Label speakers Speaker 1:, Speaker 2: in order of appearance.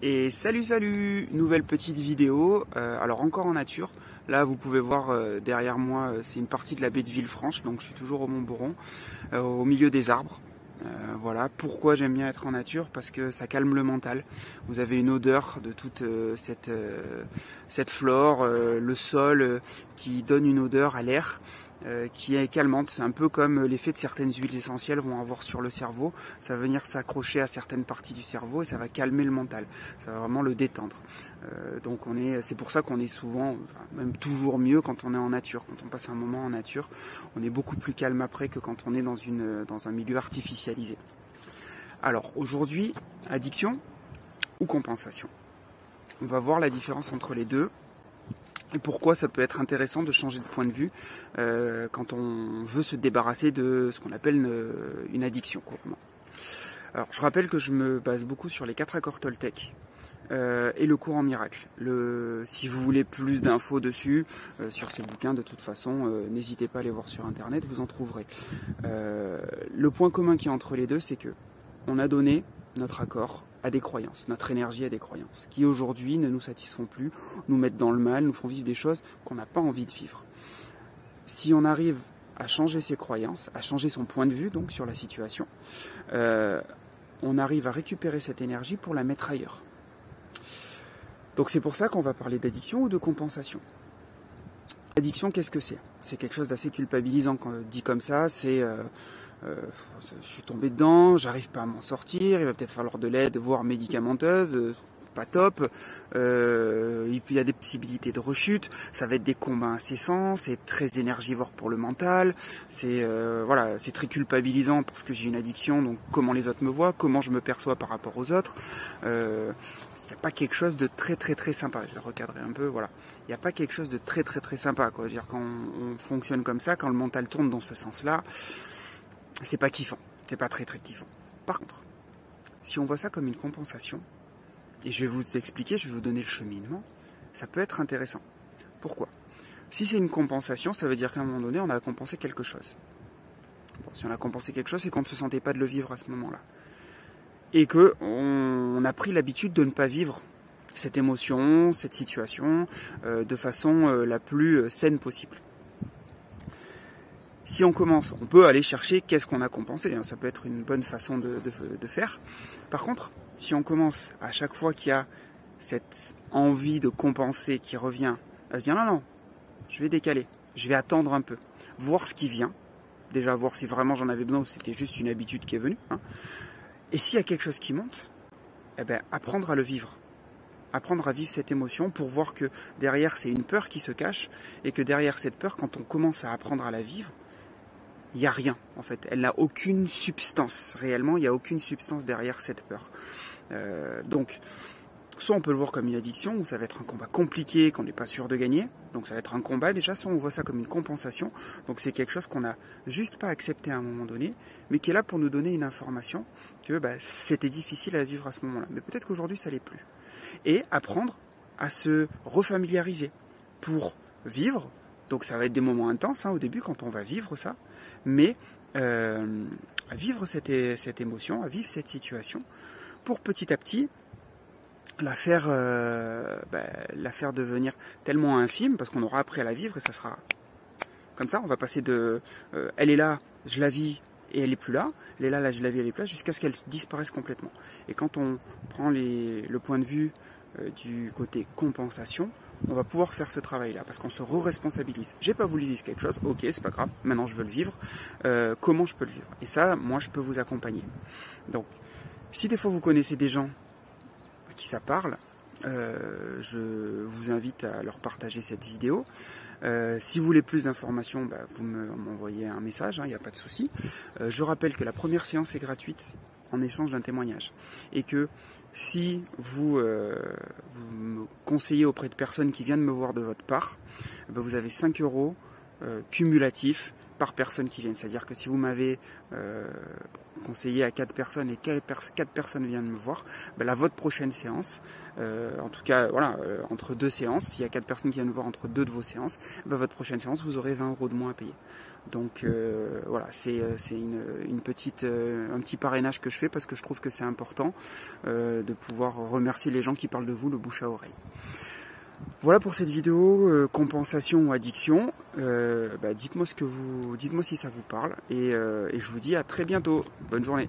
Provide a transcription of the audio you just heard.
Speaker 1: Et salut, nouvelle petite vidéo, alors encore en nature. Là vous pouvez voir derrière moi, c'est une partie de la baie de Villefranche, donc je suis toujours au Mont-Boron, au milieu des arbres. Voilà, pourquoi j'aime bien être en nature, parce que ça calme le mental. Vous avez une odeur de toute cette flore, le sol qui donne une odeur à l'air. Qui est calmante, c'est un peu comme l'effet de certaines huiles essentielles vont avoir sur le cerveau. Ça va venir s'accrocher à certaines parties du cerveau et ça va calmer le mental, ça va vraiment le détendre. Donc c'est pour ça qu'on est souvent, même toujours mieux quand on est en nature. Quand on passe un moment en nature, on est beaucoup plus calme après que quand on est dans un milieu artificialisé. Alors aujourd'hui, addiction ou compensation? On va voir la différence entre les deux. Et pourquoi ça peut être intéressant de changer de point de vue quand on veut se débarrasser de ce qu'on appelle une addiction. Alors je rappelle que je me base beaucoup sur les 4 accords Toltec et le cours en miracle. Si vous voulez plus d'infos dessus, sur ces bouquins, de toute façon, n'hésitez pas à aller voir sur internet, vous en trouverez. Le point commun qui est entre les deux, c'est que on a donné notre accord à des croyances, notre énergie à des croyances, qui aujourd'hui ne nous satisfont plus, nous mettent dans le mal, nous font vivre des choses qu'on n'a pas envie de vivre. Si on arrive à changer ses croyances, à changer son point de vue donc sur la situation, on arrive à récupérer cette énergie pour la mettre ailleurs. Donc c'est pour ça qu'on va parler d'addiction ou de compensation. Addiction, qu'est-ce que c'est? C'est quelque chose d'assez culpabilisant quand dit comme ça, c'est je suis tombé dedans, j'arrive pas à m'en sortir, il va peut-être falloir de l'aide, voire médicamenteuse, pas top, et puis il y a des possibilités de rechute, ça va être des combats incessants, c'est très énergivore pour le mental, c'est voilà, c'est très culpabilisant parce que j'ai une addiction, donc comment les autres me voient, comment je me perçois par rapport aux autres, il n'y a pas quelque chose de très sympa, je vais recadrer un peu, voilà, il n'y a pas quelque chose de très sympa, quoi. Je veux dire, quand on fonctionne comme ça, quand le mental tourne dans ce sens-là, c'est pas kiffant, c'est pas très kiffant. Par contre, si on voit ça comme une compensation, et je vais vous expliquer, je vais vous donner le cheminement, ça peut être intéressant. Pourquoi? Si c'est une compensation, ça veut dire qu'à un moment donné, on a compensé quelque chose. Bon, si on a compensé quelque chose, c'est qu'on ne se sentait pas de le vivre à ce moment-là. Et qu'on a pris l'habitude de ne pas vivre cette émotion, cette situation, de façon la plus saine possible. Si on commence, on peut aller chercher qu'est-ce qu'on a compensé, ça peut être une bonne façon de faire. Par contre, si on commence à chaque fois qu'il y a cette envie de compenser qui revient, à se dire non, je vais décaler, je vais attendre un peu, voir ce qui vient, déjà voir si vraiment j'en avais besoin ou si c'était juste une habitude qui est venue. Et s'il y a quelque chose qui monte, eh ben, apprendre à le vivre. Apprendre à vivre cette émotion pour voir que derrière c'est une peur qui se cache et que derrière cette peur, quand on commence à apprendre à la vivre, il n'y a rien en fait, elle n'a aucune substance, réellement il n'y a aucune substance derrière cette peur. Donc, soit on peut le voir comme une addiction, où ça va être un combat compliqué, qu'on n'est pas sûr de gagner, donc ça va être un combat déjà, soit on voit ça comme une compensation, donc c'est quelque chose qu'on n'a juste pas accepté à un moment donné, mais qui est là pour nous donner une information que c'était difficile à vivre à ce moment-là, mais peut-être qu'aujourd'hui ça l'est plus. Et apprendre à se refamiliariser pour vivre. Donc ça va être des moments intenses au début quand on va vivre ça, mais à vivre cette émotion, à vivre cette situation, pour petit à petit la faire devenir tellement infime, parce qu'on aura appris à la vivre et ça sera comme ça, on va passer de elle est là, je la vis et elle est plus là, elle est là, je la vis, elle est plus là, jusqu'à ce qu'elle disparaisse complètement. Et quand on prend le point de vue du côté compensation, on va pouvoir faire ce travail-là, parce qu'on se re-responsabilise. J'ai pas voulu vivre quelque chose, ok, c'est pas grave, maintenant je veux le vivre, comment je peux le vivre? Et ça, moi je peux vous accompagner. Donc, si des fois vous connaissez des gens à qui ça parle, je vous invite à leur partager cette vidéo. Si vous voulez plus d'informations, vous m'envoyez un message, il n'y a pas de souci. Je rappelle que la première séance est gratuite en échange d'un témoignage. Et que si vous me conseillez auprès de personnes qui viennent me voir de votre part, vous avez 5 € cumulatifs par personne qui viennent. C'est-à-dire que si vous m'avez conseillé à 4 personnes et 4 personnes viennent me voir, votre prochaine séance, en tout cas voilà, entre 2 séances, s'il y a 4 personnes qui viennent me voir entre 2 de vos séances, votre prochaine séance, vous aurez 20 € de moins à payer. Donc voilà, c'est un petit parrainage que je fais parce que je trouve que c'est important de pouvoir remercier les gens qui parlent de vous, le bouche à oreille. Voilà pour cette vidéo compensation ou addiction. Dites-moi si ça vous parle et je vous dis à très bientôt. Bonne journée.